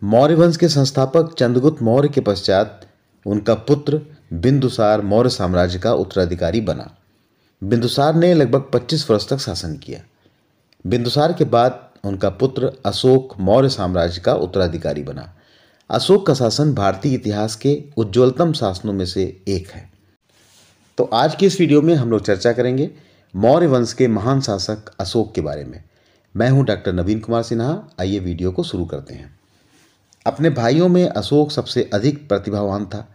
मौर्य वंश के संस्थापक चंद्रगुप्त मौर्य के पश्चात उनका पुत्र बिंदुसार मौर्य साम्राज्य का उत्तराधिकारी बना। बिंदुसार ने लगभग 25 वर्ष तक शासन किया। बिंदुसार के बाद उनका पुत्र अशोक मौर्य साम्राज्य का उत्तराधिकारी बना। अशोक का शासन भारतीय इतिहास के उज्ज्वलतम शासनों में से एक है। तो आज की इस वीडियो में हम लोग चर्चा करेंगे मौर्य वंश के महान शासक अशोक के बारे में। मैं हूं डॉक्टर नवीन कुमार सिन्हा। आइए वीडियो को शुरू करते हैं। अपने भाइयों में अशोक सबसे अधिक प्रतिभावान था।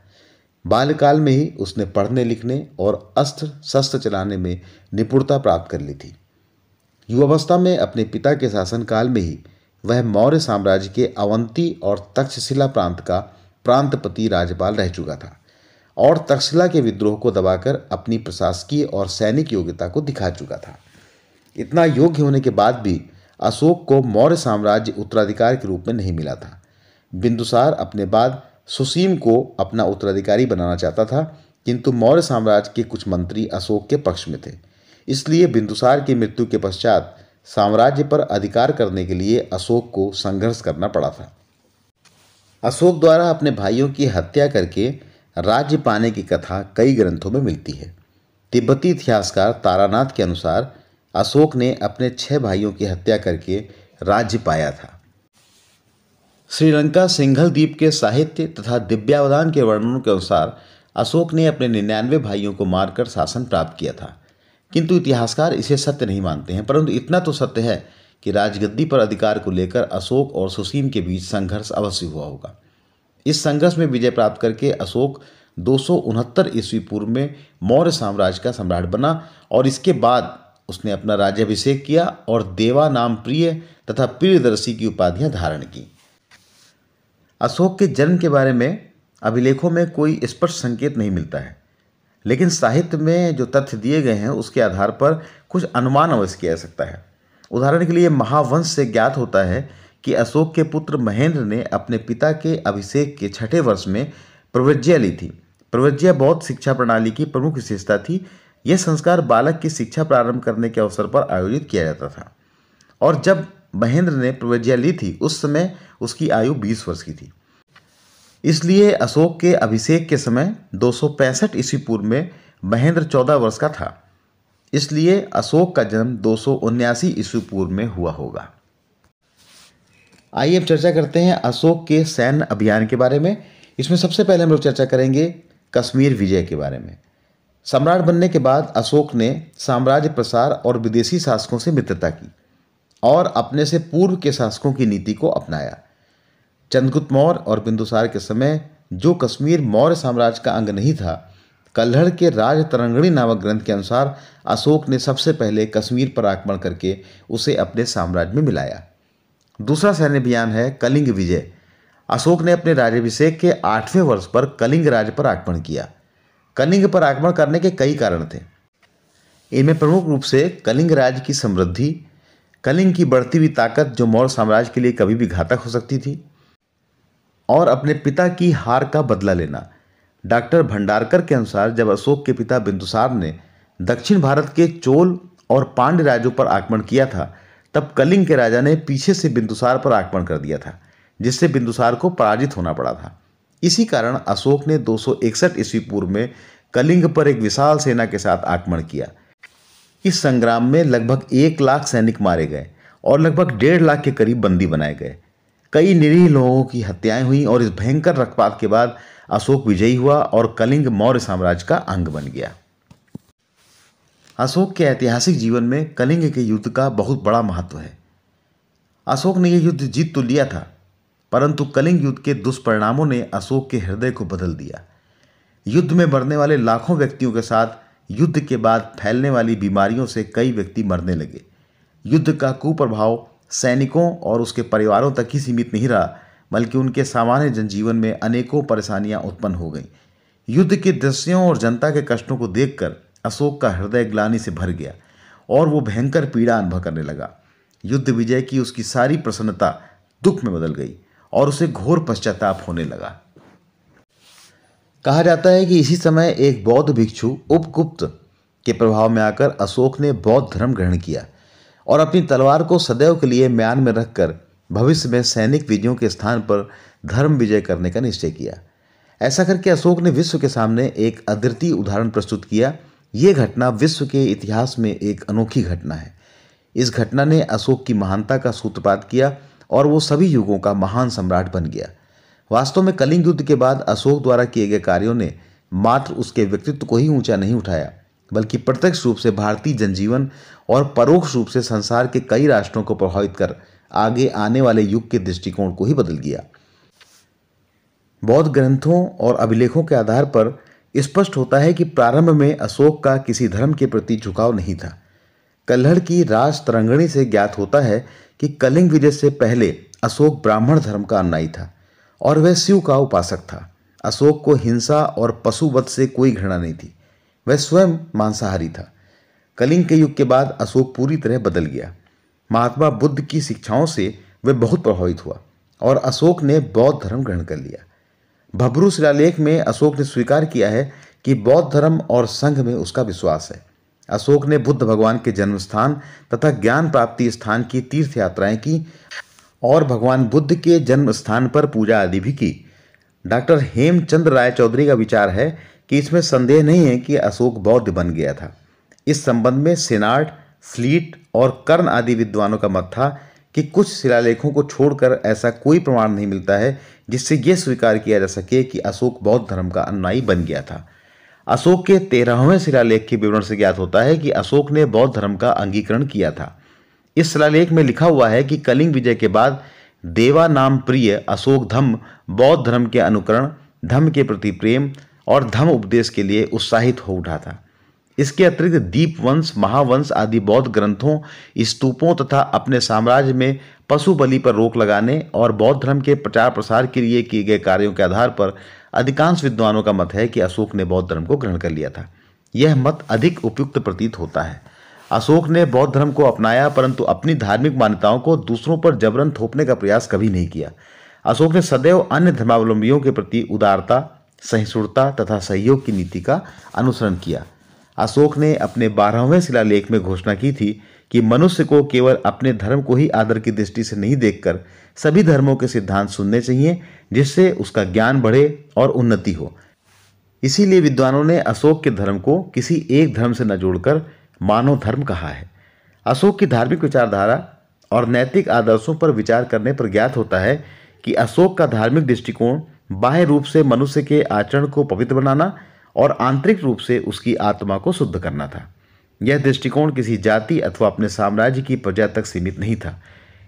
बाल्यकाल में ही उसने पढ़ने लिखने और अस्त्र शस्त्र चलाने में निपुणता प्राप्त कर ली थी। युवावस्था में अपने पिता के शासनकाल में ही वह मौर्य साम्राज्य के अवंती और तक्षशिला प्रांत का प्रांतपति राज्यपाल रह चुका था और तक्षशिला के विद्रोह को दबाकर अपनी प्रशासकीय और सैनिक योग्यता को दिखा चुका था। इतना योग्य होने के बाद भी अशोक को मौर्य साम्राज्य उत्तराधिकारी के रूप में नहीं मिला था। बिंदुसार अपने बाद सुसीम को अपना उत्तराधिकारी बनाना चाहता था, किंतु मौर्य साम्राज्य के कुछ मंत्री अशोक के पक्ष में थे। इसलिए बिंदुसार की मृत्यु के पश्चात साम्राज्य पर अधिकार करने के लिए अशोक को संघर्ष करना पड़ा था। अशोक द्वारा अपने भाइयों की हत्या करके राज्य पाने की कथा कई ग्रंथों में मिलती है। तिब्बती इतिहासकार तारानाथ के अनुसार अशोक ने अपने 6 भाइयों की हत्या करके राज्य पाया था। श्रीलंका सिंघल द्वीप के साहित्य तथा दिव्यावधान के वर्णनों के अनुसार अशोक ने अपने 99 भाइयों को मारकर शासन प्राप्त किया था, किंतु इतिहासकार इसे सत्य नहीं मानते हैं। परंतु इतना तो सत्य है कि राजगद्दी पर अधिकार को लेकर अशोक और सुसीम के बीच संघर्ष अवश्य हुआ होगा। इस संघर्ष में विजय प्राप्त करके अशोक 269 ईस्वी पूर्व में मौर्य साम्राज्य का सम्राट बना और इसके बाद उसने अपना राज्याभिषेक किया और देवा नाम प्रिय तथा प्रियदर्शी की उपाधियां धारण की। अशोक के जन्म के बारे में अभिलेखों में कोई स्पष्ट संकेत नहीं मिलता है, लेकिन साहित्य में जो तथ्य दिए गए हैं उसके आधार पर कुछ अनुमान अवश्य किया जा सकता है। उदाहरण के लिए महावंश से ज्ञात होता है कि अशोक के पुत्र महेंद्र ने अपने पिता के अभिषेक के 6ठे वर्ष में प्रव्रज्या ली थी। प्रव्रज्या बौद्ध शिक्षा प्रणाली की प्रमुख विशेषता थी। यह संस्कार बालक की शिक्षा प्रारंभ करने के अवसर पर आयोजित किया जाता था और जब महेंद्र ने प्रव्रज्या ली थी उस समय उसकी आयु 20 वर्ष की थी। इसलिए अशोक के अभिषेक के समय 265 ईस्वी पूर्व में महेंद्र 14 वर्ष का था। इसलिए अशोक का जन्म 279 ईस्वी पूर्व में हुआ होगा। आइए अब चर्चा करते हैं अशोक के सैन्य अभियान के बारे में। इसमें सबसे पहले हम लोग चर्चा करेंगे कश्मीर विजय के बारे में। सम्राट बनने के बाद अशोक ने साम्राज्य प्रसार और विदेशी शासकों से मित्रता की और अपने से पूर्व के शासकों की नीति को अपनाया। चंद्रगुप्त मौर्य और बिंदुसार के समय जो कश्मीर मौर्य साम्राज्य का अंग नहीं था, कल्हड़ के राजतरंगिणी नामक ग्रंथ के अनुसार अशोक ने सबसे पहले कश्मीर पर आक्रमण करके उसे अपने साम्राज्य में मिलाया। दूसरा सैन्य अभियान है कलिंग विजय। अशोक ने अपने राज्याभिषेक के 8वें वर्ष पर कलिंग राज्य पर आक्रमण किया। कलिंग पर आक्रमण करने के कई कारण थे। इनमें प्रमुख रूप से कलिंग राज्य की समृद्धि, कलिंग की बढ़ती हुई ताकत जो मौर्य साम्राज्य के लिए कभी भी घातक हो सकती थी, और अपने पिता की हार का बदला लेना। डॉक्टर भंडारकर के अनुसार जब अशोक के पिता बिंदुसार ने दक्षिण भारत के चोल और पांड्य राज्यों पर आक्रमण किया था, तब कलिंग के राजा ने पीछे से बिंदुसार पर आक्रमण कर दिया था, जिससे बिंदुसार को पराजित होना पड़ा था। इसी कारण अशोक ने 261 ईस्वी पूर्व में कलिंग पर एक विशाल सेना के साथ आक्रमण किया। इस संग्राम में लगभग 1 लाख सैनिक मारे गए और लगभग 1.5 लाख के करीब बंदी बनाए गए। कई निरीह लोगों की हत्याएं हुई और इस भयंकर रक्तपात के बाद अशोक विजयी हुआ और कलिंग मौर्य साम्राज्य का अंग बन गया। अशोक के ऐतिहासिक जीवन में कलिंग के युद्ध का बहुत बड़ा महत्व है। अशोक ने यह युद्ध जीत तो लिया था, परंतु कलिंग युद्ध के दुष्परिणामों ने अशोक के हृदय को बदल दिया। युद्ध में मरने वाले लाखों व्यक्तियों के साथ युद्ध के बाद फैलने वाली बीमारियों से कई व्यक्ति मरने लगे। युद्ध का कुप्रभाव सैनिकों और उसके परिवारों तक ही सीमित नहीं रहा, बल्कि उनके सामान्य जनजीवन में अनेकों परेशानियां उत्पन्न हो गईं। युद्ध के दृश्यों और जनता के कष्टों को देखकर अशोक का हृदय ग्लानि से भर गया और वो भयंकर पीड़ा अनुभव करने लगा। युद्ध विजय की उसकी सारी प्रसन्नता दुख में बदल गई और उसे घोर पश्चाताप होने लगा। कहा जाता है कि इसी समय एक बौद्ध भिक्षु उपगुप्त के प्रभाव में आकर अशोक ने बौद्ध धर्म ग्रहण किया और अपनी तलवार को सदैव के लिए म्यान में रखकर भविष्य में सैनिक विजयों के स्थान पर धर्म विजय करने का निश्चय किया। ऐसा करके अशोक ने विश्व के सामने एक अद्वितीय उदाहरण प्रस्तुत किया। ये घटना विश्व के इतिहास में एक अनोखी घटना है। इस घटना ने अशोक की महानता का सूत्रपात किया और वो सभी युगों का महान सम्राट बन गया। वास्तव में कलिंग युद्ध के बाद अशोक द्वारा किए गए कार्यों ने मात्र उसके व्यक्तित्व को ही ऊंचा नहीं उठाया, बल्कि प्रत्यक्ष रूप से भारतीय जनजीवन और परोक्ष रूप से संसार के कई राष्ट्रों को प्रभावित कर आगे आने वाले युग के दृष्टिकोण को ही बदल दिया। बौद्ध ग्रंथों और अभिलेखों के आधार पर स्पष्ट होता है कि प्रारंभ में अशोक का किसी धर्म के प्रति झुकाव नहीं था। कल्हड़ की राज तरंगणी से ज्ञात होता है कि कलिंग विजय से पहले अशोक ब्राह्मण धर्म का अनुयायी था और वह शिव का उपासक था। अशोक को हिंसा और पशुवध से कोई घृणा नहीं थी, वह स्वयं मांसाहारी था। कलिंग के युग के बाद अशोक पूरी तरह बदल गया। महात्मा बुद्ध की शिक्षाओं से वह बहुत प्रभावित हुआ और अशोक ने बौद्ध धर्म ग्रहण कर लिया। भब्रू शिलालेख में अशोक ने स्वीकार किया है कि बौद्ध धर्म और संघ में उसका विश्वास है। अशोक ने बुद्ध भगवान के जन्म स्थान तथा ज्ञान प्राप्ति स्थान की तीर्थ यात्राएं की और भगवान बुद्ध के जन्म स्थान पर पूजा आदि भी की। डॉक्टर हेमचंद्र राय चौधरी का विचार है कि इसमें संदेह नहीं है कि अशोक बौद्ध बन गया था। इस संबंध में सेनार्ड, फ्लीट और कर्ण आदि विद्वानों का मत था कि कुछ शिलालेखों को छोड़कर ऐसा कोई प्रमाण नहीं मिलता है जिससे यह स्वीकार किया जा सके कि अशोक बौद्ध धर्म का अनुयायी बन गया था। अशोक के 13वें शिलालेख के विवरण से ज्ञात होता है कि अशोक ने बौद्ध धर्म का अंगीकरण किया था। इस शिलालेख में लिखा हुआ है कि कलिंग विजय के बाद देवा नाम प्रिय अशोक धम्म बौद्ध धर्म के अनुकरण, धम्म के प्रति प्रेम और धम्म उपदेश के लिए उत्साहित हो उठा था। इसके अतिरिक्त दीपवंश, महावंश आदि बौद्ध ग्रंथों, स्तूपों तथा अपने साम्राज्य में पशु बलि पर रोक लगाने और बौद्ध धर्म के प्रचार प्रसार के लिए किए गए कार्यों के आधार पर अधिकांश विद्वानों का मत है कि अशोक ने बौद्ध धर्म को ग्रहण कर लिया था। यह मत अधिक उपयुक्त प्रतीत होता है। अशोक ने बौद्ध धर्म को अपनाया, परंतु अपनी धार्मिक मान्यताओं को दूसरों पर जबरन थोपने का प्रयास कभी नहीं किया। अशोक ने सदैव अन्य धर्मावलंबियों के प्रति उदारता, सहिष्णुता तथा सहयोग की नीति का अनुसरण किया। अशोक ने अपने 12वें शिलालेख में घोषणा की थी कि मनुष्य को केवल अपने धर्म को ही आदर की दृष्टि से नहीं देखकर सभी धर्मों के सिद्धांत सुनने चाहिए, जिससे उसका ज्ञान बढ़े और उन्नति हो। इसीलिए विद्वानों ने अशोक के धर्म को किसी एक धर्म से न जोड़कर मानव धर्म कहा है। अशोक की धार्मिक विचारधारा और नैतिक आदर्शों पर विचार करने पर ज्ञात होता है कि अशोक का धार्मिक दृष्टिकोण बाह्य रूप से मनुष्य के आचरण को पवित्र बनाना और आंतरिक रूप से उसकी आत्मा को शुद्ध करना था। यह दृष्टिकोण किसी जाति अथवा अपने साम्राज्य की प्रजा तक सीमित नहीं था।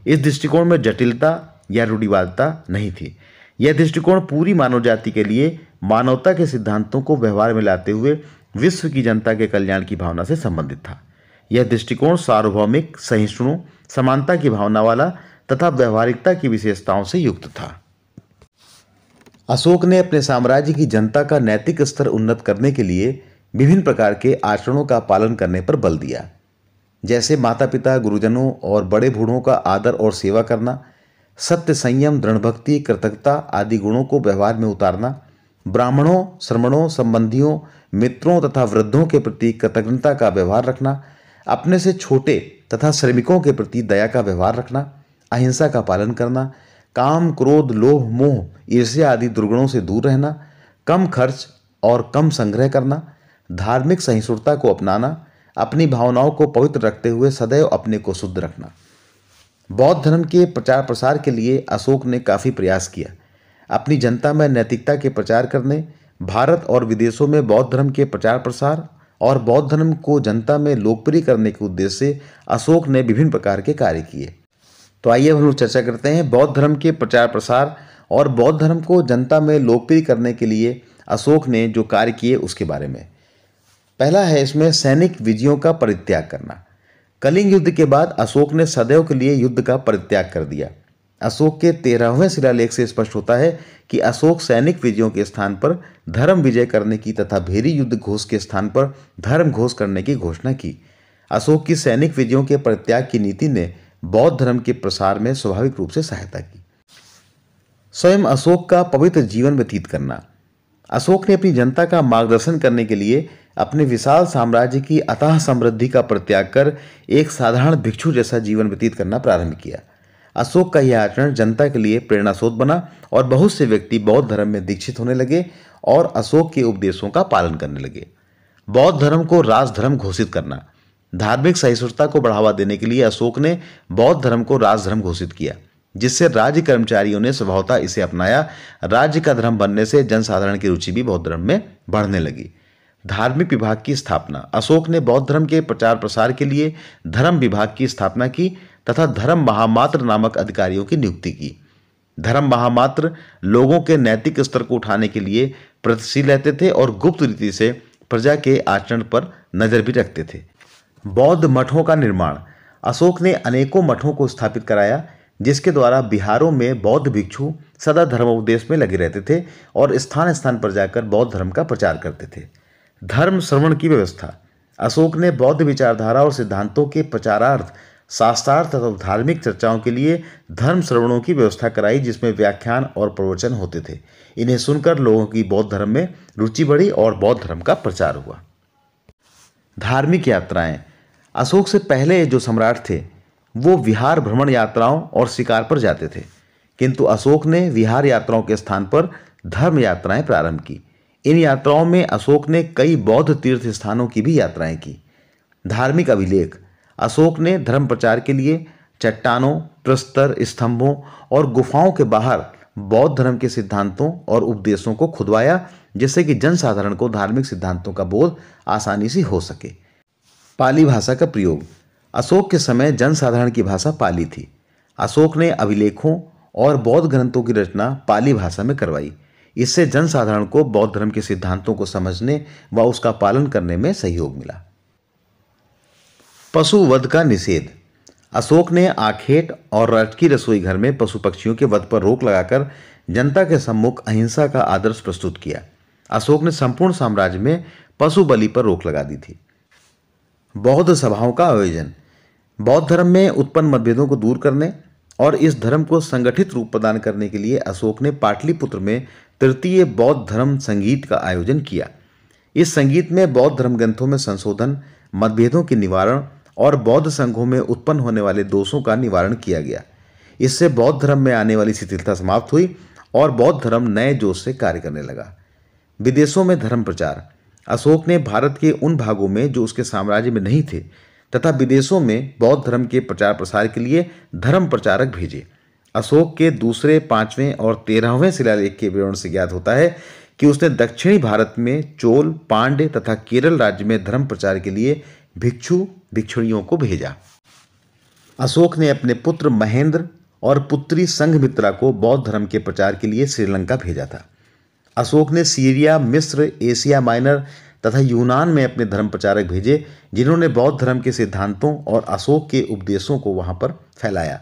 इस दृष्टिकोण में जटिलता या रूढ़िवादिता नहीं थी। यह दृष्टिकोण पूरी मानव जाति के लिए मानवता के सिद्धांतों को व्यवहार में लाते हुए विश्व की जनता के कल्याण की भावना से संबंधित था। यह दृष्टिकोण सार्वभौमिक, सहिष्णु, समानता की भावना वाला तथा व्यवहारिकता की विशेषताओं से युक्त था। अशोक ने अपने साम्राज्य की जनता का नैतिक स्तर उन्नत करने के लिए विभिन्न प्रकार के आचरणों का पालन करने पर बल दिया, जैसे माता पिता, गुरुजनों और बड़े बूढ़ों का आदर और सेवा करना, सत्य, संयम, दृढ़ भक्ति, कृतज्ञता आदि गुणों को व्यवहार में उतारना, ब्राह्मणों, श्रमणों, संबंधियों, मित्रों तथा वृद्धों के प्रति कृतज्ञता का व्यवहार रखना, अपने से छोटे तथा श्रमिकों के प्रति दया का व्यवहार रखना, अहिंसा का पालन करना, काम, क्रोध, लोभ, मोह, ईर्ष्या आदि दुर्गुणों से दूर रहना, कम खर्च और कम संग्रह करना, धार्मिक सहिष्णुता को अपनाना, अपनी भावनाओं को पवित्र रखते हुए सदैव अपने को शुद्ध रखना। बौद्ध धर्म के प्रचार प्रसार के लिए अशोक ने काफ़ी प्रयास किया। अपनी जनता में नैतिकता के प्रचार करने, भारत और विदेशों में बौद्ध धर्म के प्रचार प्रसार और बौद्ध धर्म को जनता में लोकप्रिय करने के उद्देश्य से अशोक ने विभिन्न प्रकार के कार्य किए। तो आइए हम लोग चर्चा करते हैं बौद्ध धर्म के प्रचार प्रसार और बौद्ध धर्म को जनता में लोकप्रिय करने के लिए अशोक ने जो कार्य किए उसके बारे में। पहला है इसमें सैनिक विजयों का परित्याग करना। कलिंग युद्ध के बाद अशोक ने सदैव के लिए युद्ध का परित्याग कर दिया। अशोक के 13वें शिलालेख से स्पष्ट होता है कि अशोक सैनिक विजयों के स्थान पर धर्म विजय करने की तथा भेरी युद्ध घोष के स्थान पर धर्म घोष करने की घोषणा की। अशोक की सैनिक विजयों के परित्याग की नीति ने बौद्ध धर्म के प्रसार में स्वाभाविक रूप से सहायता की। स्वयं अशोक का पवित्र जीवन व्यतीत करना। अशोक ने अपनी जनता का मार्गदर्शन करने के लिए अपने विशाल साम्राज्य की अथाह समृद्धि का परित्याग कर एक साधारण भिक्षु जैसा जीवन व्यतीत करना प्रारंभ किया। अशोक का यह आचरण जनता के लिए प्रेरणा स्रोत बना और बहुत से व्यक्ति बौद्ध धर्म में दीक्षित होने लगे और अशोक के उपदेशों का पालन करने लगे। बौद्ध धर्म को राजधर्म घोषित करना। धार्मिक सहिष्णुता को बढ़ावा देने के लिए अशोक ने बौद्ध धर्म को राजधर्म घोषित किया, जिससे राज्य कर्मचारियों ने स्वभावतः इसे अपनाया। राज्य का धर्म बनने से जनसाधारण की रुचि भी बौद्ध धर्म में बढ़ने लगी। धार्मिक विभाग की स्थापना। अशोक ने बौद्ध धर्म के प्रचार प्रसार के लिए धर्म विभाग की स्थापना की तथा धर्म महामात्र नामक अधिकारियों की नियुक्ति की। धर्म महामात्र लोगों के नैतिक स्तर को उठाने के लिए प्रगतिशील रहते थे और गुप्त रीति से प्रजा के आचरण पर नजर भी रखते थे। बौद्ध मठों का निर्माण। अशोक ने अनेकों मठों को स्थापित कराया, जिसके द्वारा बिहारों में बौद्ध भिक्षु सदा धर्मोपदेश में लगे रहते थे और स्थान स्थान पर जाकर बौद्ध धर्म का प्रचार करते थे। धर्म श्रवण की व्यवस्था। अशोक ने बौद्ध विचारधारा और सिद्धांतों के प्रचारार्थ, शास्त्रार्थ तथा धार्मिक चर्चाओं के लिए धर्म श्रवणों की व्यवस्था कराई, जिसमें व्याख्यान और प्रवचन होते थे। इन्हें सुनकर लोगों की बौद्ध धर्म में रुचि बढ़ी और बौद्ध धर्म का प्रचार हुआ। धार्मिक यात्राएं। अशोक से पहले जो सम्राट थे वो विहार भ्रमण यात्राओं और शिकार पर जाते थे, किंतु अशोक ने विहार यात्राओं के स्थान पर धर्म यात्राएं प्रारंभ की। इन यात्राओं में अशोक ने कई बौद्ध तीर्थ स्थानों की भी यात्राएं की। धार्मिक अभिलेख। अशोक ने धर्म प्रचार के लिए चट्टानों, प्रस्तर, स्तंभों और गुफाओं के बाहर बौद्ध धर्म के सिद्धांतों और उपदेशों को खुदवाया, जिससे कि जनसाधारण को धार्मिक सिद्धांतों का बोध आसानी से हो सके। पाली भाषा का प्रयोग। अशोक के समय जनसाधारण की भाषा पाली थी। अशोक ने अभिलेखों और बौद्ध ग्रंथों की रचना पाली भाषा में करवाई। इससे जनसाधारण को बौद्ध धर्म के सिद्धांतों को समझने व उसका पालन करने में सहयोग मिला। पशु वध का निषेध। अशोक ने आखेट और राजकीय रसोई घर में पशु पक्षियों के वध पर रोक लगाकर जनता के सम्मुख अहिंसा का आदर्श प्रस्तुत किया। अशोक ने संपूर्ण साम्राज्य में पशु बलि पर रोक लगा दी थी। बौद्ध सभाओं का आयोजन। बौद्ध धर्म में उत्पन्न मतभेदों को दूर करने और इस धर्म को संगठित रूप प्रदान करने के लिए अशोक ने पाटलिपुत्र में तृतीय बौद्ध धर्म संगीत का आयोजन किया। इस संगीत में बौद्ध धर्म ग्रंथों में संशोधन, मतभेदों के निवारण और बौद्ध संघों में उत्पन्न होने वाले दोषों का निवारण किया गया। इससे बौद्ध धर्म में आने वाली शिथिलता समाप्त हुई और बौद्ध धर्म नए जोश से कार्य करने लगा। विदेशों में धर्म प्रचार। अशोक ने भारत के उन भागों में जो उसके साम्राज्य में नहीं थे तथा विदेशों में बौद्ध धर्म के प्रचार प्रसार के लिए धर्म प्रचारक भेजे। अशोक के दूसरे, 5वें और 13वें शिलालेख के विवरण से ज्ञात होता है कि उसने दक्षिणी भारत में चोल, पांड्य तथा केरल राज्य में धर्म प्रचार के लिए भिक्षु भिक्षुणियों को भेजा। अशोक ने अपने पुत्र महेंद्र और पुत्री संघमित्रा को बौद्ध धर्म के प्रचार के लिए श्रीलंका भेजा था। अशोक ने सीरिया, मिस्र, एशिया माइनर तथा यूनान में अपने धर्म प्रचारक भेजे, जिन्होंने बौद्ध धर्म के सिद्धांतों और अशोक के उपदेशों को वहां पर फैलाया।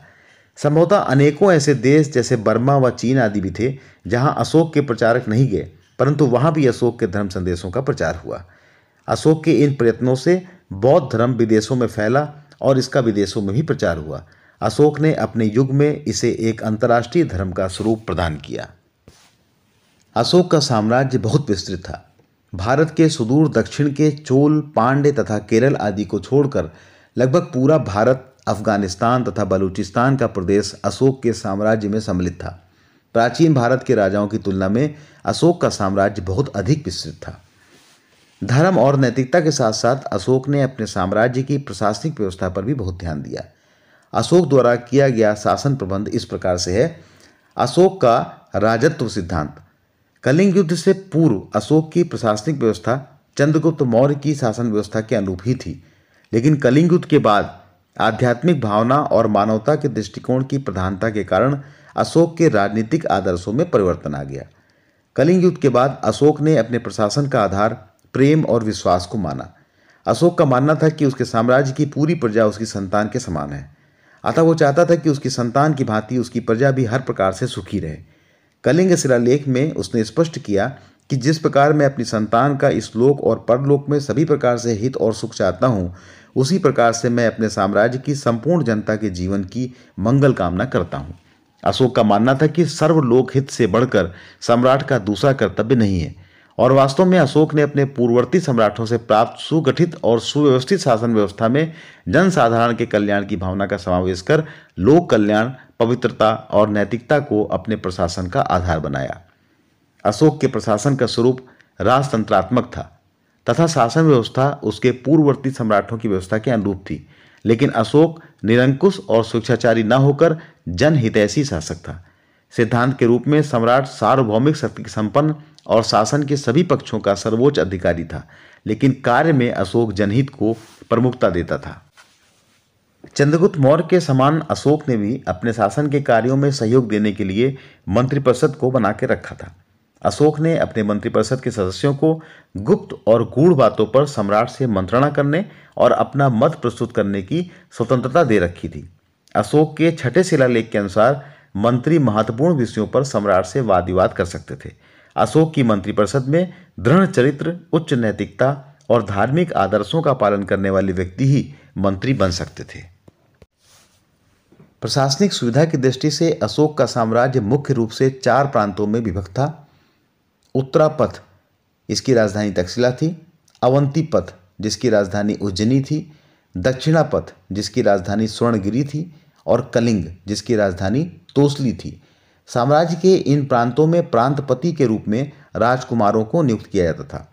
संभवतः अनेकों ऐसे देश जैसे बर्मा व चीन आदि भी थे जहां अशोक के प्रचारक नहीं गए, परंतु वहां भी अशोक के धर्म संदेशों का प्रचार हुआ। अशोक के इन प्रयत्नों से बौद्ध धर्म विदेशों में फैला और इसका विदेशों में भी प्रचार हुआ। अशोक ने अपने युग में इसे एक अंतर्राष्ट्रीय धर्म का स्वरूप प्रदान किया। अशोक का साम्राज्य बहुत विस्तृत था। भारत के सुदूर दक्षिण के चोल, पांड्य तथा केरल आदि को छोड़कर लगभग पूरा भारत, अफगानिस्तान तथा बलूचिस्तान का प्रदेश अशोक के साम्राज्य में सम्मिलित था। प्राचीन भारत के राजाओं की तुलना में अशोक का साम्राज्य बहुत अधिक विस्तृत था। धर्म और नैतिकता के साथ साथ अशोक ने अपने साम्राज्य की प्रशासनिक व्यवस्था पर भी बहुत ध्यान दिया। अशोक द्वारा किया गया शासन प्रबंध इस प्रकार से है। अशोक का राजत्व सिद्धांत। कलिंग युद्ध से पूर्व अशोक की प्रशासनिक व्यवस्था चंद्रगुप्त मौर्य की शासन व्यवस्था के अनुरूप ही थी, लेकिन कलिंग युद्ध के बाद आध्यात्मिक भावना और मानवता के दृष्टिकोण की प्रधानता के कारण अशोक के राजनीतिक आदर्शों में परिवर्तन आ गया। कलिंग युद्ध के बाद अशोक ने अपने प्रशासन का आधार प्रेम और विश्वास को माना। अशोक का मानना था कि उसके साम्राज्य की पूरी प्रजा उसकी संतान के समान है, अतः वो चाहता था कि उसकी संतान की भांति उसकी प्रजा भी हर प्रकार से सुखी रहे। कलिंग शिलालेख में उसने स्पष्ट किया कि जिस प्रकार मैं अपनी संतान का इस लोक और परलोक में सभी प्रकार से हित और सुख चाहता हूँ, उसी प्रकार से मैं अपने साम्राज्य की संपूर्ण जनता के जीवन की मंगल कामना करता हूँ। अशोक का मानना था कि सर्वलोक हित से बढ़कर सम्राट का दूसरा कर्तव्य नहीं है, और वास्तव में अशोक ने अपने पूर्ववर्ती सम्राटों से प्राप्त सुगठित और सुव्यवस्थित शासन व्यवस्था में जनसाधारण के कल्याण की भावना का समावेश कर लोक कल्याण, पवित्रता और नैतिकता को अपने प्रशासन का आधार बनाया। अशोक के प्रशासन का स्वरूप राजतंत्रात्मक था तथा शासन व्यवस्था उसके पूर्ववर्ती सम्राटों की व्यवस्था के अनुरूप थी, लेकिन अशोक निरंकुश और स्वेच्छाचारी न होकर जनहितैषी शासक था। सिद्धांत के रूप में सम्राट सार्वभौमिक शक्ति संपन्न और शासन के सभी पक्षों का सर्वोच्च अधिकारी था, लेकिन कार्य में अशोक जनहित को प्रमुखता देता था। चंद्रगुप्त मौर्य के समान अशोक ने भी अपने शासन के कार्यों में सहयोग देने के लिए मंत्रिपरिषद को बना के रखा था। अशोक ने अपने मंत्रिपरिषद के सदस्यों को गुप्त और गूढ़ बातों पर सम्राट से मंत्रणा करने और अपना मत प्रस्तुत करने की स्वतंत्रता दे रखी थी। अशोक के छठे शिलालेख के अनुसार मंत्री महत्वपूर्ण विषयों पर सम्राट से वाद विवाद कर सकते थे। अशोक की मंत्रिपरिषद में दृढ़ चरित्र, उच्च नैतिकता और धार्मिक आदर्शों का पालन करने वाले व्यक्ति ही मंत्री बन सकते थे। प्रशासनिक सुविधा की दृष्टि से अशोक का साम्राज्य मुख्य रूप से 4 प्रांतों में विभक्त था। उत्तरापथ, इसकी राजधानी तक्षशिला थी। अवंतीपथ, जिसकी राजधानी उज्जैनी थी। दक्षिणापथ, जिसकी राजधानी स्वर्णगिरी थी। और कलिंग, जिसकी राजधानी तोसली थी। साम्राज्य के इन प्रांतों में प्रांतपति के रूप में राजकुमारों को नियुक्त किया जाता था।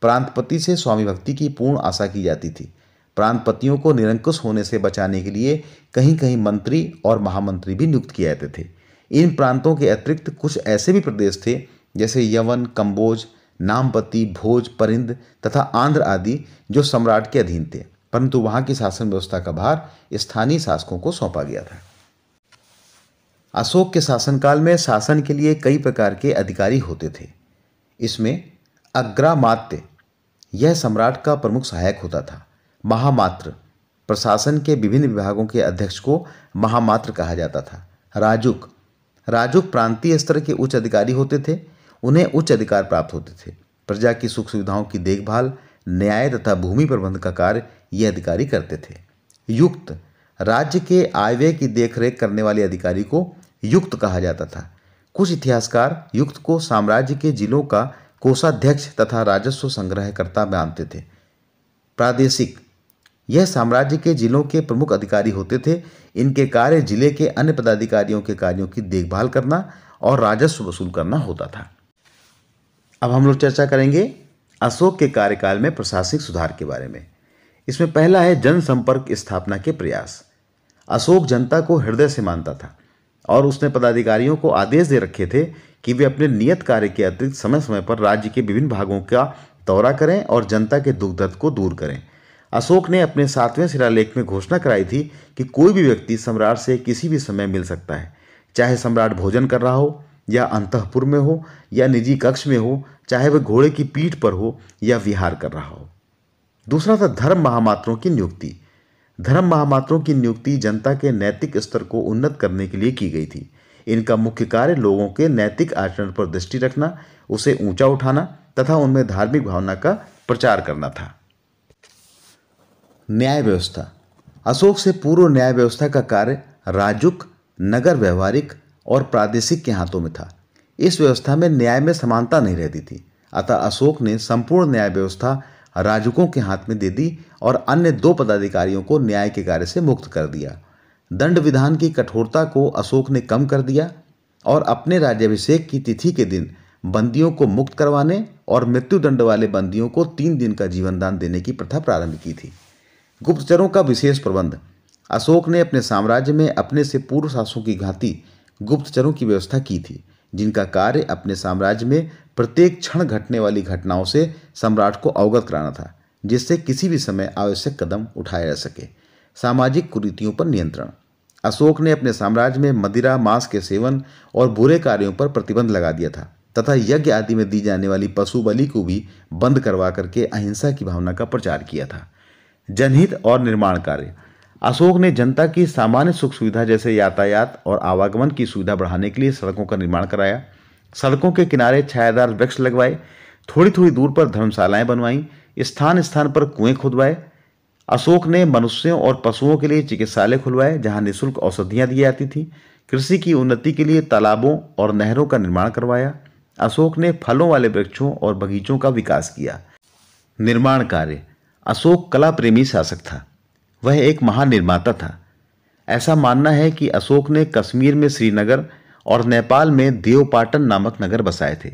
प्रांतपति से स्वामी भक्ति की पूर्ण आशा की जाती थी। प्रांतपतियों को निरंकुश होने से बचाने के लिए कहीं कहीं मंत्री और महामंत्री भी नियुक्त किए जाते थे। इन प्रांतों के अतिरिक्त कुछ ऐसे भी प्रदेश थे जैसे यवन, कंबोज, नामपति, भोज, परिंद तथा आंध्र आदि, जो सम्राट के अधीन थे, परंतु वहां की शासन व्यवस्था का भार स्थानीय शासकों को सौंपा गया था। अशोक के शासनकाल में शासन के लिए कई प्रकार के अधिकारी होते थे। इसमें अग्रामात्य, यह सम्राट का प्रमुख सहायक होता था। महामात्र, प्रशासन के विभिन्न विभागों के अध्यक्ष को महामात्र कहा जाता था। राजुक, राजुक प्रांतीय स्तर के उच्च अधिकारी होते थे। उन्हें उच्च अधिकार प्राप्त होते थे। प्रजा की सुख सुविधाओं की देखभाल, न्याय तथा भूमि प्रबंध का कार्य ये अधिकारी करते थे। युक्त, राज्य के आय व्यय की देखरेख करने वाले अधिकारी को युक्त कहा जाता था। कुछ इतिहासकार युक्त को साम्राज्य के जिलों का कोषाध्यक्ष तथा राजस्व संग्रहकर्ता मानते थे। प्रादेशिक, यह साम्राज्य के जिलों के प्रमुख अधिकारी होते थे। इनके कार्य जिले के अन्य पदाधिकारियों के कार्यों की देखभाल करना और राजस्व वसूल करना होता था। अब हम लोग चर्चा करेंगे अशोक के कार्यकाल में प्रशासनिक सुधार के बारे में। इसमें पहला है जनसंपर्क स्थापना के प्रयास। अशोक जनता को हृदय से मानता था और उसने पदाधिकारियों को आदेश दे रखे थे कि वे अपने नियत कार्य के अतिरिक्त समय समय पर राज्य के विभिन्न भागों का दौरा करें और जनता के दुख दर्द को दूर करें। अशोक ने अपने 7वें शिलालेख में घोषणा कराई थी कि कोई भी व्यक्ति सम्राट से किसी भी समय मिल सकता है, चाहे सम्राट भोजन कर रहा हो या अंतःपुर में हो या निजी कक्ष में हो, चाहे वह घोड़े की पीठ पर हो या विहार कर रहा हो। दूसरा था धर्म महामात्रों की नियुक्ति। धर्म महामात्रों की नियुक्ति जनता के नैतिक स्तर को उन्नत करने के लिए की गई थी। इनका मुख्य कार्य लोगों के नैतिक आचरण पर दृष्टि रखना, उसे ऊंचा उठाना तथा उनमें धार्मिक भावना का प्रचार करना था। न्याय व्यवस्था। अशोक से पूर्व न्याय व्यवस्था का कार्य राजुक, नगर व्यवहारिक और प्रादेशिक के हाथों में था। इस व्यवस्था में न्याय में समानता नहीं रहती थी, अतः अशोक ने संपूर्ण न्याय व्यवस्था राजुकों के हाथ में दे दी और अन्य 2 पदाधिकारियों को न्याय के कार्य से मुक्त कर दिया। दंड विधान की कठोरता को अशोक ने कम कर दिया और अपने राज्याभिषेक की तिथि के दिन बंदियों को मुक्त करवाने और मृत्युदंड वाले बंदियों को 3 दिन का जीवनदान देने की प्रथा प्रारंभ की थी। गुप्तचरों का विशेष प्रबंध। अशोक ने अपने साम्राज्य में अपने से पूर्व शासकों की भांति गुप्तचरों की व्यवस्था की थी, जिनका कार्य अपने साम्राज्य में प्रत्येक क्षण घटने वाली घटनाओं से सम्राट को अवगत कराना था, जिससे किसी भी समय आवश्यक कदम उठाया जा सके। सामाजिक कुरीतियों पर नियंत्रण। अशोक ने अपने साम्राज्य में मदिरा, मांस के सेवन और बुरे कार्यों पर प्रतिबंध लगा दिया था तथा यज्ञ आदि में दी जाने वाली पशु बलि को भी बंद करवा करके अहिंसा की भावना का प्रचार किया था। जनहित और निर्माण कार्य। अशोक ने जनता की सामान्य सुख सुविधा जैसे यातायात और आवागमन की सुविधा बढ़ाने के लिए सड़कों का निर्माण कराया। सड़कों के किनारे छायादार वृक्ष लगवाए, थोड़ी थोड़ी दूर पर धर्मशालाएं बनवाईं, स्थान स्थान पर कुएं खुदवाए। अशोक ने मनुष्यों और पशुओं के लिए चिकित्सालय खुलवाए जहां निःशुल्क औषधियां दी जाती थी। कृषि की उन्नति के लिए तालाबों और नहरों का निर्माण करवाया। अशोक ने फलों वाले वृक्षों और बगीचों का विकास किया। निर्माण कार्य। अशोक कला प्रेमी शासक था। वह एक महान निर्माता था। ऐसा मानना है कि अशोक ने कश्मीर में श्रीनगर और नेपाल में देवपाटन नामक नगर बसाए थे।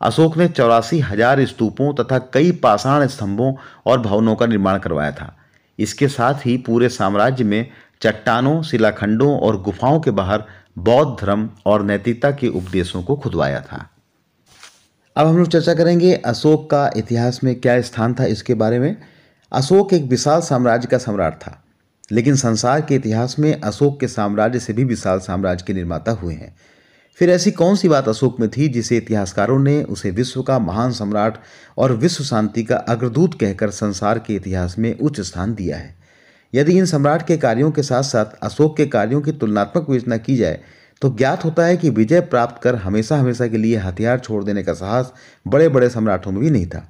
अशोक ने 84,000 स्तूपों तथा कई पाषाण स्तंभों और भवनों का निर्माण करवाया था। इसके साथ ही पूरे साम्राज्य में चट्टानों, शिलाखंडों और गुफाओं के बाहर बौद्ध धर्म और नैतिकता के उपदेशों को खुदवाया था। अब हम लोग चर्चा करेंगे अशोक का इतिहास में क्या स्थान था इसके बारे में। अशोक एक विशाल साम्राज्य का सम्राट था, लेकिन संसार के इतिहास में अशोक के साम्राज्य से भी विशाल साम्राज्य के निर्माता हुए हैं। फिर ऐसी कौन सी बात अशोक में थी जिसे इतिहासकारों ने उसे विश्व का महान सम्राट और विश्व शांति का अग्रदूत कहकर संसार के इतिहास में उच्च स्थान दिया है। यदि इन सम्राट के कार्यों के साथ साथ अशोक के कार्यों की तुलनात्मक विवेचना की जाए तो ज्ञात होता है कि विजय प्राप्त कर हमेशा हमेशा के लिए हथियार छोड़ देने का साहस बड़े बड़े सम्राटों में भी नहीं था।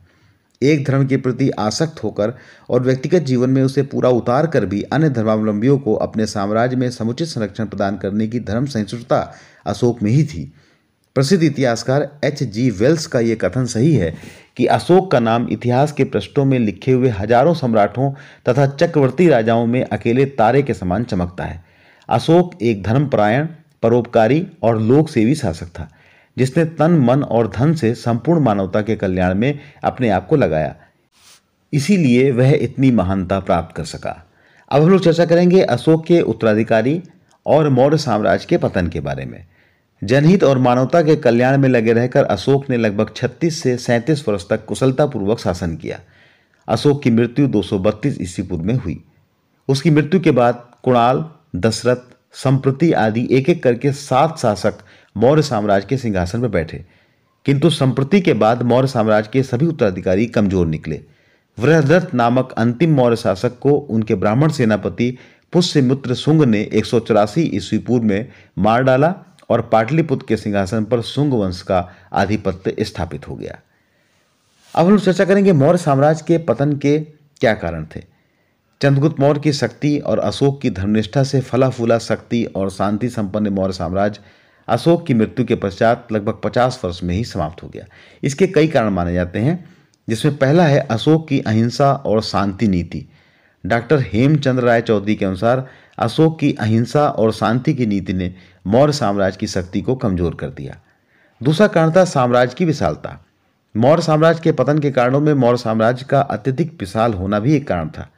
एक धर्म के प्रति आसक्त होकर और व्यक्तिगत जीवन में उसे पूरा उतार कर भी अन्य धर्मावलंबियों को अपने साम्राज्य में समुचित संरक्षण प्रदान करने की धर्म सहिष्णुता अशोक में ही थी। प्रसिद्ध इतिहासकार H.G. वेल्स का यह कथन सही है कि अशोक का नाम इतिहास के पृष्ठों में लिखे हुए हजारों सम्राटों तथा चक्रवर्ती राजाओं में अकेले तारे के समान चमकता है। अशोक एक धर्मपरायण, परोपकारी और लोक सेवी शासक था, जिसने तन, मन और धन से संपूर्ण मानवता के कल्याण में अपने आप को लगाया। इसीलिए वह इतनी महानता प्राप्त कर सका। अब हम लोग चर्चा करेंगे अशोक के उत्तराधिकारी और मौर्य साम्राज्य के पतन के बारे में। जनहित और मानवता के कल्याण में लगे रहकर अशोक ने लगभग 36 से 37 वर्ष तक कुशलतापूर्वक शासन किया। अशोक की मृत्यु 232 ईस्वी पूर्व में हुई। उसकी मृत्यु के बाद कुणाल, दशरथ, संप्रति आदि एक एक करके 7 शासक मौर्य साम्राज्य के सिंहासन पर बैठे, किंतु संप्रति के बाद मौर्य साम्राज्य के सभी उत्तराधिकारी कमजोर निकले। वृहदत्त नामक अंतिम मौर्य शासक को उनके ब्राह्मण सेनापति पुष्यमित्र शुंग ने 184 ईस्वी पूर्व में मार डाला और पाटलिपुत्र के सिंहासन पर शुंग वंश का आधिपत्य स्थापित हो गया। अब हम चर्चा करेंगे मौर्य साम्राज्य के पतन के क्या कारण थे। चंद्रगुप्त मौर्य की शक्ति और अशोक की धर्मनिष्ठा से फला फूला शक्ति और शांति संपन्न मौर्य साम्राज्य अशोक की मृत्यु के पश्चात लगभग 50 वर्ष में ही समाप्त हो गया। इसके कई कारण माने जाते हैं, जिसमें पहला है अशोक की अहिंसा और शांति नीति। डॉक्टर हेमचंद्र राय चौधरी के अनुसार अशोक की अहिंसा और शांति की नीति ने मौर्य साम्राज्य की शक्ति को कमजोर कर दिया। दूसरा कारण था साम्राज्य की विशालता। मौर्य साम्राज्य के पतन के कारणों में मौर्य साम्राज्य का अत्यधिक विशाल होना भी एक कारण था।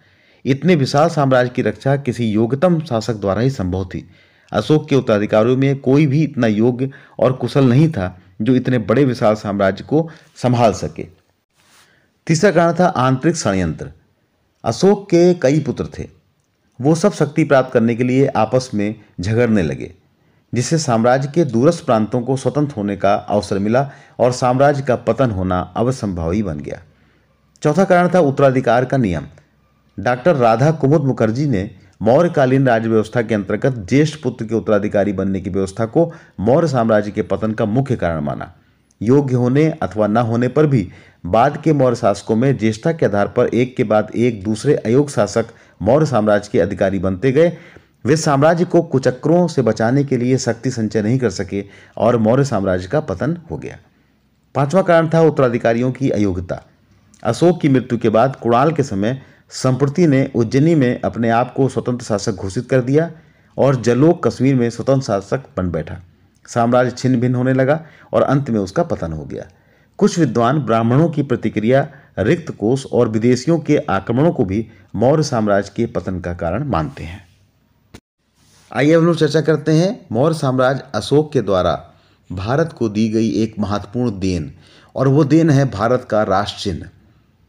इतने विशाल साम्राज्य की रक्षा किसी योग्यतम शासक द्वारा ही संभव थी। अशोक के उत्तराधिकारियों में कोई भी इतना योग्य और कुशल नहीं था जो इतने बड़े विशाल साम्राज्य को संभाल सके। तीसरा कारण था आंतरिक षड्यंत्र। अशोक के कई पुत्र थे, वो सब शक्ति प्राप्त करने के लिए आपस में झगड़ने लगे, जिससे साम्राज्य के दूरस्थ प्रांतों को स्वतंत्र होने का अवसर मिला और साम्राज्य का पतन होना अवश्यंभावी बन गया। चौथा कारण था उत्तराधिकार का नियम। डॉक्टर राधा कुमुद मुखर्जी ने मौर्यकालीन राज्य व्यवस्था के अंतर्गत ज्येष्ठ पुत्र के उत्तराधिकारी बनने की व्यवस्था को मौर्य साम्राज्य के पतन का मुख्य कारण माना। योग्य होने अथवा न होने पर भी बाद के मौर्य शासकों में ज्येष्ठता के आधार पर एक के बाद एक दूसरे अयोग्य शासक मौर्य साम्राज्य के अधिकारी बनते गए। वे साम्राज्य को कुचक्रों से बचाने के लिए शक्ति संचय नहीं कर सके और मौर्य साम्राज्य का पतन हो गया। पांचवा कारण था उत्तराधिकारियों की अयोग्यता। अशोक की मृत्यु के बाद कुणाल के समय संप्रति ने उज्जैनी में अपने आप को स्वतंत्र शासक घोषित कर दिया और जलोक कश्मीर में स्वतंत्र शासक बन बैठा। साम्राज्य छिन्न भिन्न होने लगा और अंत में उसका पतन हो गया। कुछ विद्वान ब्राह्मणों की प्रतिक्रिया, रिक्त कोष और विदेशियों के आक्रमणों को भी मौर्य साम्राज्य के पतन का कारण मानते हैं। आइए हम लोग चर्चा करते हैं मौर्य साम्राज्य अशोक के द्वारा भारत को दी गई एक महत्वपूर्ण देन, और वो देन है भारत का राष्ट्र चिन्ह।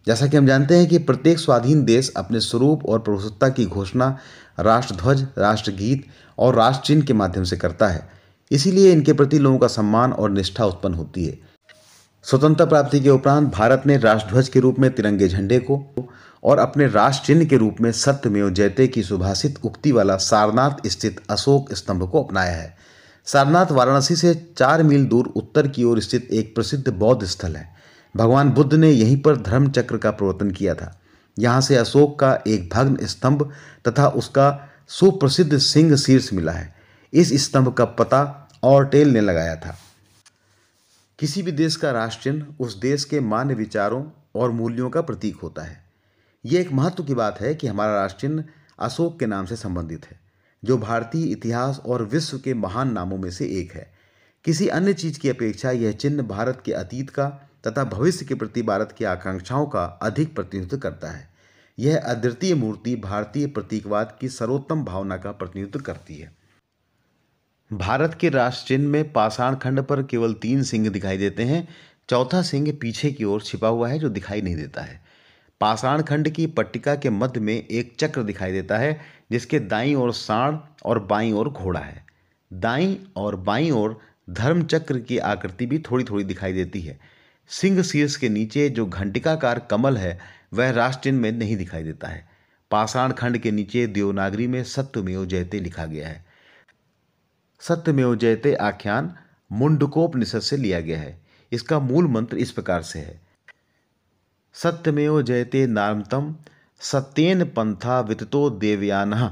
जैसा कि हम जानते हैं कि प्रत्येक स्वाधीन देश अपने स्वरूप और प्रभुसत्ता की घोषणा राष्ट्रध्वज, राष्ट्रगीत और राष्ट्र चिन्ह के माध्यम से करता है। इसीलिए इनके प्रति लोगों का सम्मान और निष्ठा उत्पन्न होती है। स्वतंत्रता प्राप्ति के उपरांत भारत ने राष्ट्रध्वज के रूप में तिरंगे झंडे को और अपने राष्ट्र चिन्ह के रूप में सत्यमेव जयते की सुभाषित उक्ति वाला सारनाथ स्थित अशोक स्तंभ को अपनाया है। सारनाथ वाराणसी से 4 मील दूर उत्तर की ओर स्थित एक प्रसिद्ध बौद्ध स्थल है। भगवान बुद्ध ने यहीं पर धर्म चक्र का प्रवर्तन किया था। यहाँ से अशोक का एक भग्न स्तंभ तथा उसका सुप्रसिद्ध सिंह शीर्ष मिला है। इस स्तंभ का पता ऑर्टेल ने लगाया था। किसी भी देश का राष्ट्र चिन्ह उस देश के मान्य विचारों और मूल्यों का प्रतीक होता है। ये एक महत्व की बात है कि हमारा राष्ट्र चिन्ह अशोक के नाम से संबंधित है। जो भारतीय इतिहास और विश्व के महान नामों में से एक है। किसी अन्य चीज की अपेक्षा यह चिन्ह भारत के अतीत का तथा भविष्य के प्रति भारत की आकांक्षाओं का अधिक प्रतिनिधित्व करता है। यह अद्वितीय मूर्ति भारतीय प्रतीकवाद की सर्वोत्तम भावना का प्रतिनिधित्व करती है। भारत के राष्ट्र चिन्ह में पाषाण खंड पर केवल 3 सिंह दिखाई देते हैं। चौथा सिंह पीछे की ओर छिपा हुआ है जो दिखाई नहीं देता है। पाषाण खंड की पट्टिका के मध्य में एक चक्र दिखाई देता है जिसके दाईं ओर सांड और बाईं ओर घोड़ा है। दाईं और बाईं ओर धर्म चक्र की आकृति भी थोड़ी थोड़ी दिखाई देती है। सिंह शीर्ष के नीचे जो घंटिकाकार कमल है वह राष्ट्र चिन्ह में नहीं दिखाई देता है। पाषाण खंड के नीचे देवनागरी में सत्यमेव जयते लिखा गया है। सत्यमेव जयते आख्यान मुंडकोपनिषद से लिया गया है। इसका मूल मंत्र इस प्रकार से है, सत्यमेव जयते नारमतम सत्येन पंथा विततो देवयानः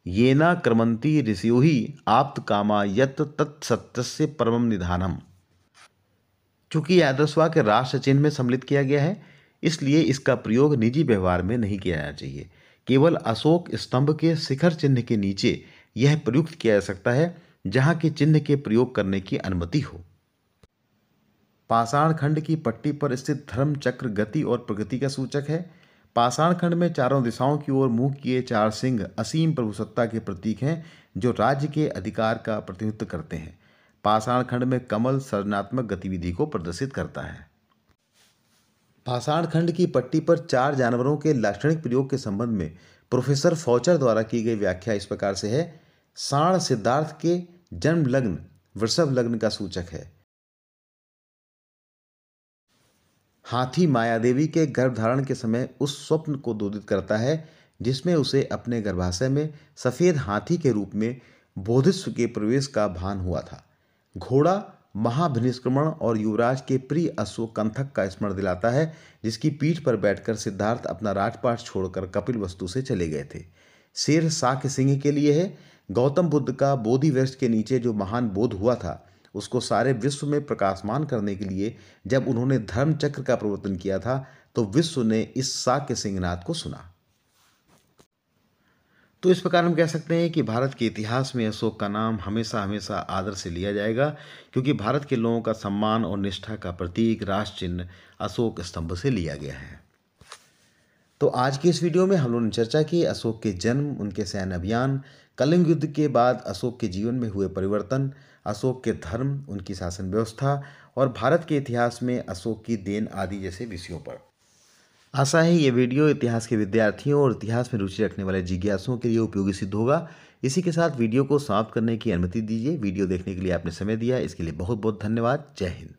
येना क्रमंती ऋषियो ही आप्त कामा यत तत्सत्यस्य परमम निधानम। चूंकि यह आदर्श वाक्य राष्ट्र चिन्ह में सम्मिलित किया गया है, इसलिए इसका प्रयोग निजी व्यवहार में नहीं किया जाना चाहिए। केवल अशोक स्तंभ के शिखर चिन्ह के नीचे यह प्रयुक्त किया जा सकता है जहां के चिन्ह के प्रयोग करने की अनुमति हो। पाषाण खंड की पट्टी पर स्थित धर्म चक्र गति और प्रगति का सूचक है। पाषाण खंड में चारों दिशाओं की ओर मुंह किए 4 सिंह असीम प्रभुसत्ता के प्रतीक हैं जो राज्य के अधिकार का प्रतिनिधित्व करते हैं। पाषाण खंड में कमल सृजनात्मक गतिविधि को प्रदर्शित करता है। पाषाण खंड की पट्टी पर 4 जानवरों के लाक्षणिक प्रयोग के संबंध में प्रोफेसर फॉचर द्वारा की गई व्याख्या इस प्रकार से है, सांड सिद्धार्थ के जन्म लग्न वृषभ लग्न का सूचक है। हाथी मायादेवी के गर्भधारण के समय उस स्वप्न को दूधित करता है जिसमें उसे अपने गर्भाशय में सफेद हाथी के रूप में बोधिस्व के प्रवेश का भान हुआ था। घोड़ा महाभिनिष्क्रमण और युवराज के प्रिय अश्व कंथक का स्मरण दिलाता है जिसकी पीठ पर बैठकर सिद्धार्थ अपना राजपाट छोड़कर कपिल वस्तु से चले गए थे। शेर शाक्य सिंह के लिए है। गौतम बुद्ध का बोधि वृक्ष के नीचे जो महान बोध हुआ था उसको सारे विश्व में प्रकाशमान करने के लिए जब उन्होंने धर्म चक्र का प्रवर्तन किया था तो विश्व ने इस शाक्य सिंहनाद को सुना। तो इस प्रकार हम कह सकते हैं कि भारत के इतिहास में अशोक का नाम हमेशा हमेशा आदर से लिया जाएगा क्योंकि भारत के लोगों का सम्मान और निष्ठा का प्रतीक राष्ट्र चिन्ह अशोक स्तंभ से लिया गया है। तो आज की इस वीडियो में हम लोगों ने चर्चा की अशोक के जन्म, उनके सैन्य अभियान, कलिंग युद्ध के बाद अशोक के जीवन में हुए परिवर्तन, अशोक के धर्म, उनकी शासन व्यवस्था और भारत के इतिहास में अशोक की देन आदि जैसे विषयों पर। आशा है ये वीडियो इतिहास के विद्यार्थियों और इतिहास में रुचि रखने वाले जिज्ञासुओं के लिए उपयोगी सिद्ध होगा। इसी के साथ वीडियो को समाप्त करने की अनुमति दीजिए। वीडियो देखने के लिए आपने समय दिया, इसके लिए बहुत बहुत धन्यवाद। जय हिंद।